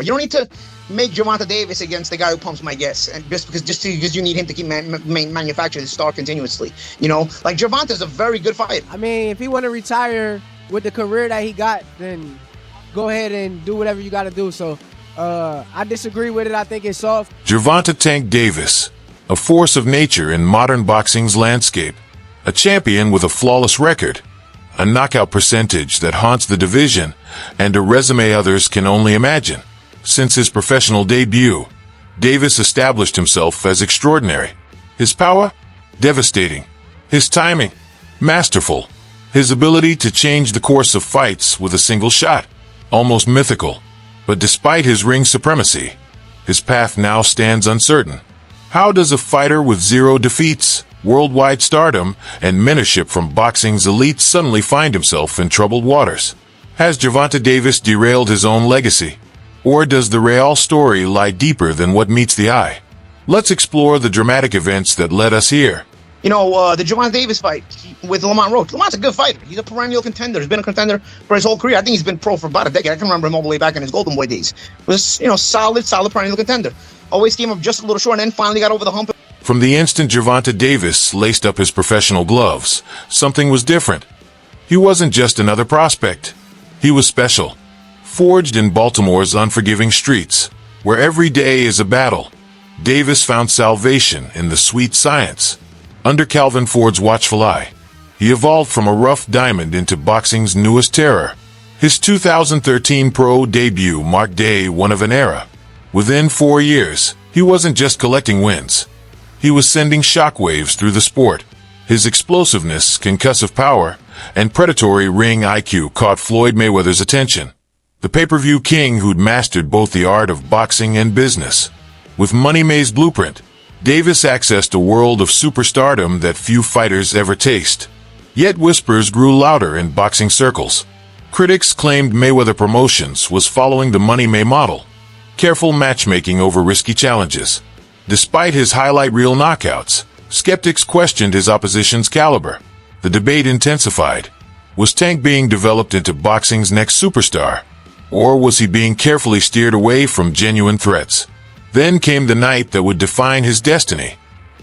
You don't need to make Gervonta Davis against the guy who pumps my gas, and because you need him to keep manufacture the star continuously. Like Gervonta's a very good fighter. I mean, if he want to retire with the career that he got, then go ahead and do whatever you got to do. So I disagree with it. I think it's soft. Gervonta "Tank" Davis, a force of nature in modern boxing's landscape, a champion with a flawless record, a knockout percentage that haunts the division, and a resume others can only imagine. Since his professional debut, Davis established himself as extraordinary. His power? Devastating. His timing? Masterful. His ability to change the course of fights with a single shot? Almost mythical. But despite his ring supremacy, his path now stands uncertain. How does a fighter with 0 defeats, worldwide stardom, and mentorship from boxing's elite suddenly find himself in troubled waters? Has Gervonta Davis derailed his own legacy? Or does the real story lie deeper than what meets the eye? Let's explore the dramatic events that led us here. The Gervonta Davis fight with Lamont Roach. Lamont's a good fighter. He's a perennial contender. He's been a contender for his whole career. I think he's been pro for about a decade. I can remember him all the way back in his Golden Boy days. Was, solid perennial contender. Always came up just a little short and then finally got over the hump. From the instant Gervonta Davis laced up his professional gloves, something was different. He wasn't just another prospect. He was special. Forged in Baltimore's unforgiving streets, where every day is a battle, Davis found salvation in the sweet science. Under Calvin Ford's watchful eye, he evolved from a rough diamond into boxing's newest terror. His 2013 pro debut marked day one of an era. Within 4 years, he wasn't just collecting wins. He was sending shockwaves through the sport. His explosiveness, concussive power, and predatory ring IQ caught Floyd Mayweather's attention. The pay-per-view king who'd mastered both the art of boxing and business. With Money May's blueprint, Davis accessed a world of superstardom that few fighters ever taste. Yet whispers grew louder in boxing circles. Critics claimed Mayweather Promotions was following the Money May model. Careful matchmaking over risky challenges. Despite his highlight reel knockouts, skeptics questioned his opposition's caliber. The debate intensified. Was Tank being developed into boxing's next superstar? Or was he being carefully steered away from genuine threats? Then came the night that would define his destiny.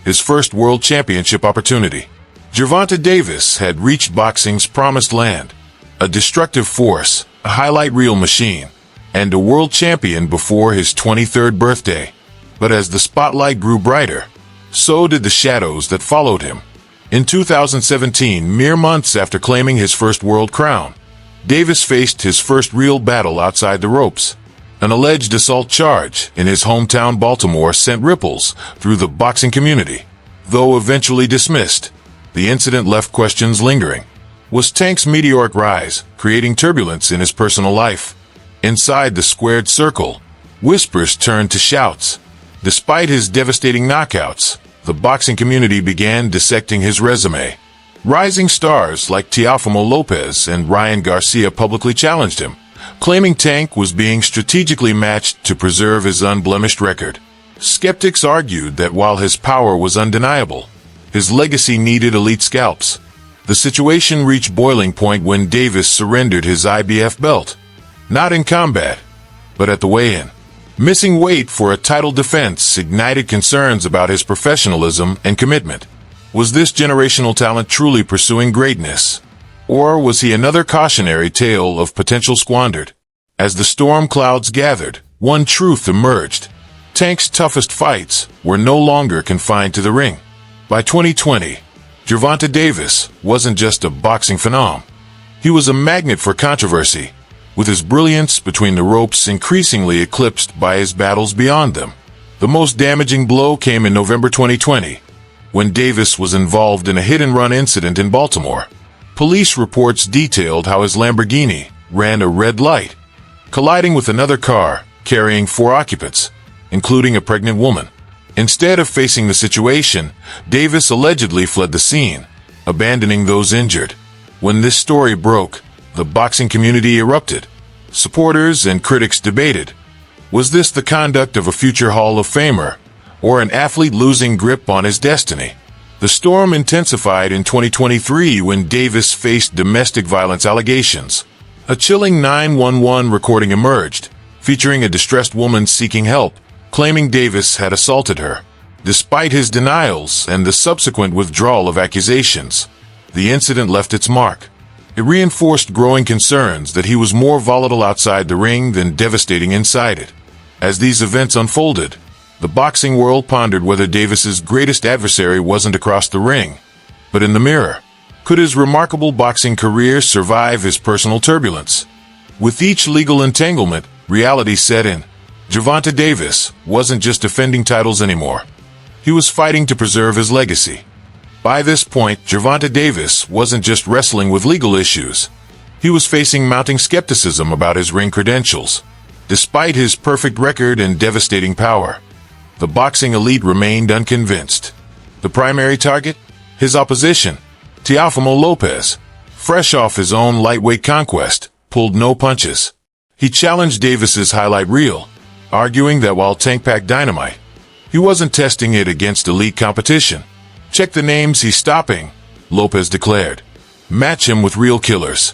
His first world championship opportunity. Gervonta Davis had reached boxing's promised land. A destructive force, a highlight reel machine, and a world champion before his 23rd birthday. But as the spotlight grew brighter, so did the shadows that followed him. In 2017, mere months after claiming his first world crown, Davis faced his first real battle outside the ropes. An alleged assault charge in his hometown Baltimore sent ripples through the boxing community. Though eventually dismissed, the incident left questions lingering. Was Tank's meteoric rise creating turbulence in his personal life? Inside the squared circle, whispers turned to shouts. Despite his devastating knockouts, the boxing community began dissecting his resume. Rising stars like Teofimo Lopez and Ryan Garcia publicly challenged him, claiming Tank was being strategically matched to preserve his unblemished record. Skeptics argued that while his power was undeniable, his legacy needed elite scalps. The situation reached boiling point when Davis surrendered his IBF belt. Not in combat, but at the weigh-in. Missing weight for a title defense ignited concerns about his professionalism and commitment. Was this generational talent truly pursuing greatness? Or was he another cautionary tale of potential squandered? As the storm clouds gathered, one truth emerged. Tank's toughest fights were no longer confined to the ring. By 2020, Gervonta Davis wasn't just a boxing phenom. He was a magnet for controversy, with his brilliance between the ropes increasingly eclipsed by his battles beyond them. The most damaging blow came in November 2020, when Davis was involved in a hit-and-run incident in Baltimore. Police reports detailed how his Lamborghini ran a red light, colliding with another car carrying 4 occupants, including a pregnant woman. Instead of facing the situation, Davis allegedly fled the scene, abandoning those injured. When this story broke, the boxing community erupted. Supporters and critics debated. Was this the conduct of a future Hall of Famer, or an athlete losing grip on his destiny? The storm intensified in 2023 when Davis faced domestic violence allegations. A chilling 911 recording emerged, featuring a distressed woman seeking help, claiming Davis had assaulted her. Despite his denials and the subsequent withdrawal of accusations, the incident left its mark. It reinforced growing concerns that he was more volatile outside the ring than devastating inside it. As these events unfolded, the boxing world pondered whether Davis's greatest adversary wasn't across the ring, but in the mirror. Could his remarkable boxing career survive his personal turbulence? With each legal entanglement, reality set in. Gervonta Davis wasn't just defending titles anymore. He was fighting to preserve his legacy. By this point, Gervonta Davis wasn't just wrestling with legal issues. He was facing mounting skepticism about his ring credentials. Despite his perfect record and devastating power, the boxing elite remained unconvinced. The primary target? His opposition, Teofimo Lopez, fresh off his own lightweight conquest, pulled no punches. He challenged Davis's highlight reel, arguing that while Tank packed dynamite, he wasn't testing it against elite competition. Check the names he's stopping, Lopez declared. Match him with real killers.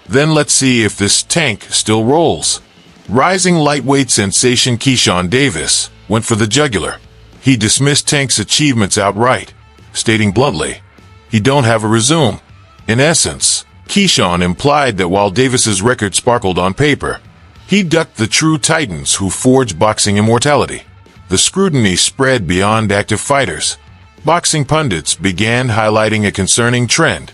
Then let's see if this Tank still rolls. Rising lightweight sensation Keyshawn Davis went for the jugular. He dismissed Tank's achievements outright, stating bluntly, "He don't have a resume." In essence, Keyshawn implied that while Davis's record sparkled on paper, he ducked the true titans who forged boxing immortality. The scrutiny spread beyond active fighters. Boxing pundits began highlighting a concerning trend.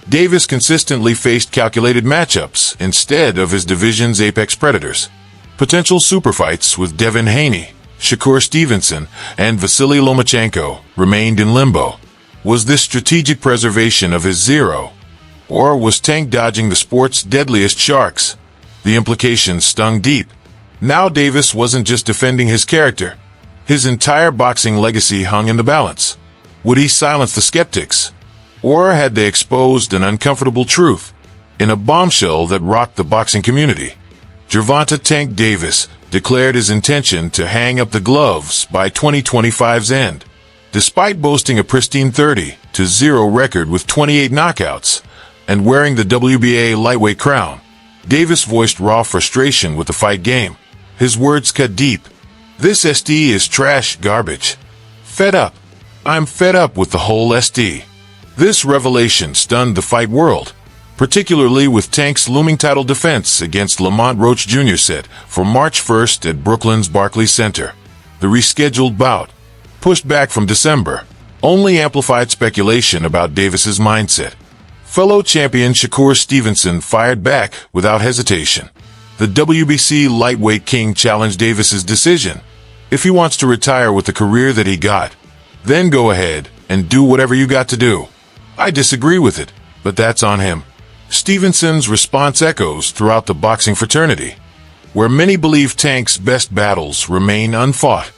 Davis consistently faced calculated matchups instead of his division's apex predators. Potential superfights with Devin Haney, Shakur Stevenson, and Vasily Lomachenko remained in limbo. Was this strategic preservation of his zero? Or was Tank dodging the sport's deadliest sharks? The implications stung deep. Now Davis wasn't just defending his character. His entire boxing legacy hung in the balance. Would he silence the skeptics? Or had they exposed an uncomfortable truth in a bombshell that rocked the boxing community? Gervonta "Tank" Davis declared his intention to hang up the gloves by 2025's end. Despite boasting a pristine 30-0 record with 28 knockouts and wearing the WBA lightweight crown, Davis voiced raw frustration with the fight game. His words cut deep. "This SD is trash garbage. Fed up. I'm fed up with the whole SD." This revelation stunned the fight world, particularly with Tank's looming title defense against Lamont Roach Jr. set for March 1st at Brooklyn's Barclays Center. The rescheduled bout, pushed back from December, only amplified speculation about Davis's mindset. Fellow champion Shakur Stevenson fired back without hesitation. The WBC lightweight king challenged Davis's decision. If he wants to retire with the career that he got, then go ahead and do whatever you got to do. I disagree with it, but that's on him. Stevenson's response echoes throughout the boxing fraternity, where many believe Tank's best battles remain unfought.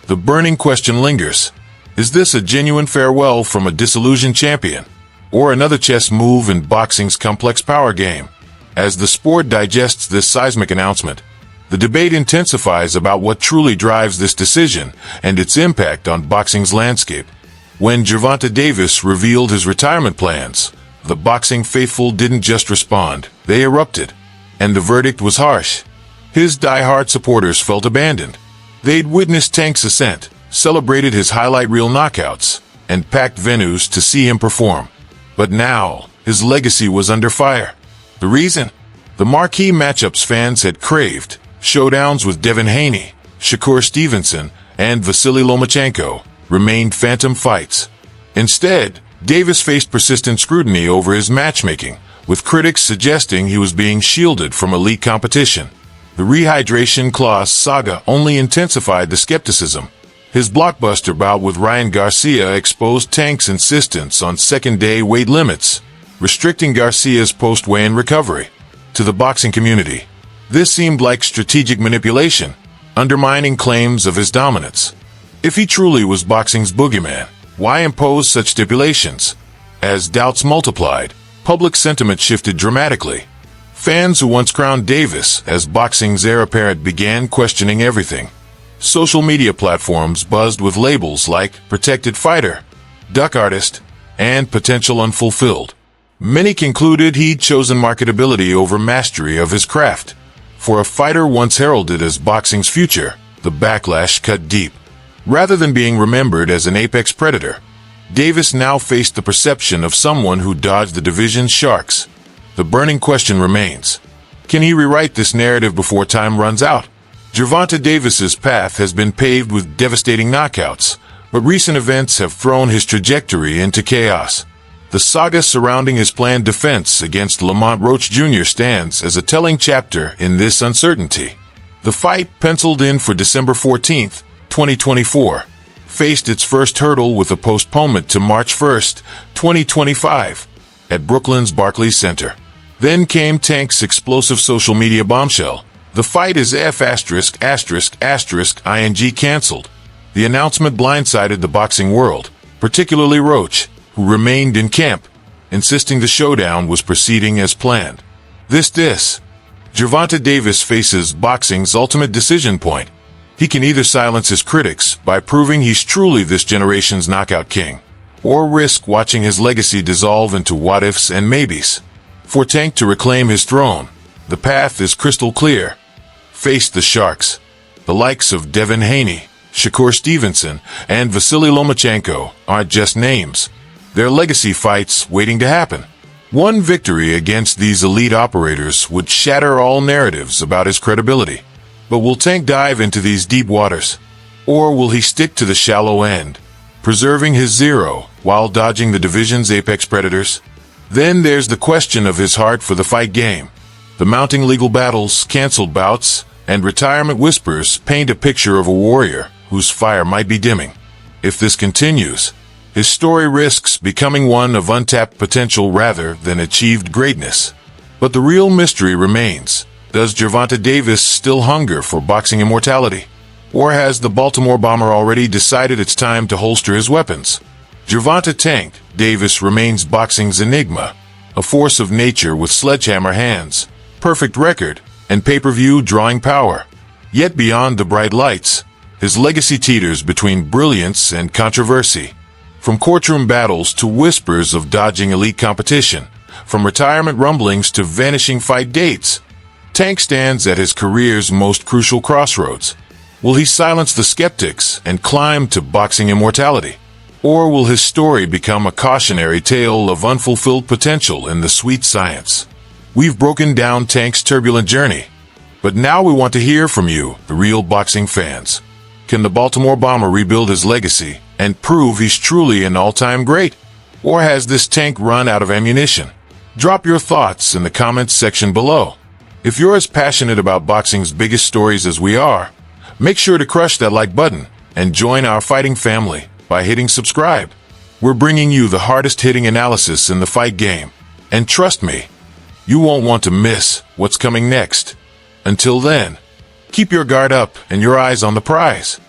The burning question lingers. Is this a genuine farewell from a disillusioned champion, or another chess move in boxing's complex power game? As the sport digests this seismic announcement, the debate intensifies about what truly drives this decision and its impact on boxing's landscape. When Gervonta Davis revealed his retirement plans, the boxing faithful didn't just respond, they erupted. And the verdict was harsh. His diehard supporters felt abandoned. They'd witnessed Tank's ascent, celebrated his highlight reel knockouts, and packed venues to see him perform. But now, his legacy was under fire. The reason? The marquee matchups fans had craved, showdowns with Devin Haney, Shakur Stevenson, and Vasily Lomachenko, remained phantom fights. Instead, Davis faced persistent scrutiny over his matchmaking, with critics suggesting he was being shielded from elite competition. The rehydration clause saga only intensified the skepticism. His blockbuster bout with Ryan Garcia exposed Tank's insistence on second-day weight limits, restricting Garcia's post-weigh-in recovery. To the boxing community, this seemed like strategic manipulation, undermining claims of his dominance. If he truly was boxing's boogeyman, why impose such stipulations? As doubts multiplied, public sentiment shifted dramatically. Fans who once crowned Davis as boxing's heir apparent began questioning everything. Social media platforms buzzed with labels like protected fighter, duck artist, and potential unfulfilled. Many concluded he'd chosen marketability over mastery of his craft. For a fighter once heralded as boxing's future, the backlash cut deep. Rather than being remembered as an apex predator, Davis now faced the perception of someone who dodged the division's sharks. The burning question remains: can he rewrite this narrative before time runs out? Gervonta Davis's path has been paved with devastating knockouts, but recent events have thrown his trajectory into chaos. The saga surrounding his planned defense against Lamont Roach Jr. stands as a telling chapter in this uncertainty. The fight, penciled in for December 14, 2024, faced its first hurdle with a postponement to March 1, 2025, at Brooklyn's Barclays Center. Then came Tank's explosive social media bombshell: the fight is ****ing canceled. The announcement blindsided the boxing world, particularly Roach, who remained in camp, insisting the showdown was proceeding as planned. Gervonta Davis faces boxing's ultimate decision point. He can either silence his critics by proving he's truly this generation's knockout king, or risk watching his legacy dissolve into what-ifs and maybes. For Tank to reclaim his throne, the path is crystal clear. Face the Sharks. The likes of Devin Haney, Shakur Stevenson, and Vasily Lomachenko aren't just names. They're legacy fights waiting to happen. One victory against these elite operators would shatter all narratives about his credibility. But will Tank dive into these deep waters? Or will he stick to the shallow end, preserving his zero while dodging the division's apex predators? Then there's the question of his heart for the fight game. The mounting legal battles, canceled bouts, and retirement whispers paint a picture of a warrior whose fire might be dimming. If this continues, his story risks becoming one of untapped potential rather than achieved greatness. But the real mystery remains: does Gervonta Davis still hunger for boxing immortality? Or has the Baltimore Bomber already decided it's time to holster his weapons? Gervonta "Tank" Davis remains boxing's enigma, a force of nature with sledgehammer hands, perfect record, and pay-per-view drawing power. Yet beyond the bright lights, his legacy teeters between brilliance and controversy. From courtroom battles to whispers of dodging elite competition, from retirement rumblings to vanishing fight dates, Tank stands at his career's most crucial crossroads. Will he silence the skeptics and climb to boxing immortality? Or will his story become a cautionary tale of unfulfilled potential in the sweet science? We've broken down Tank's turbulent journey, but now we want to hear from you, the real boxing fans. Can the Baltimore Bomber rebuild his legacy and prove he's truly an all-time great? Or has this Tank run out of ammunition? Drop your thoughts in the comments section below. If you're as passionate about boxing's biggest stories as we are, make sure to crush that like button and join our fighting family by hitting subscribe. We're bringing you the hardest-hitting analysis in the fight game, and trust me, you won't want to miss what's coming next. Until then, keep your guard up and your eyes on the prize.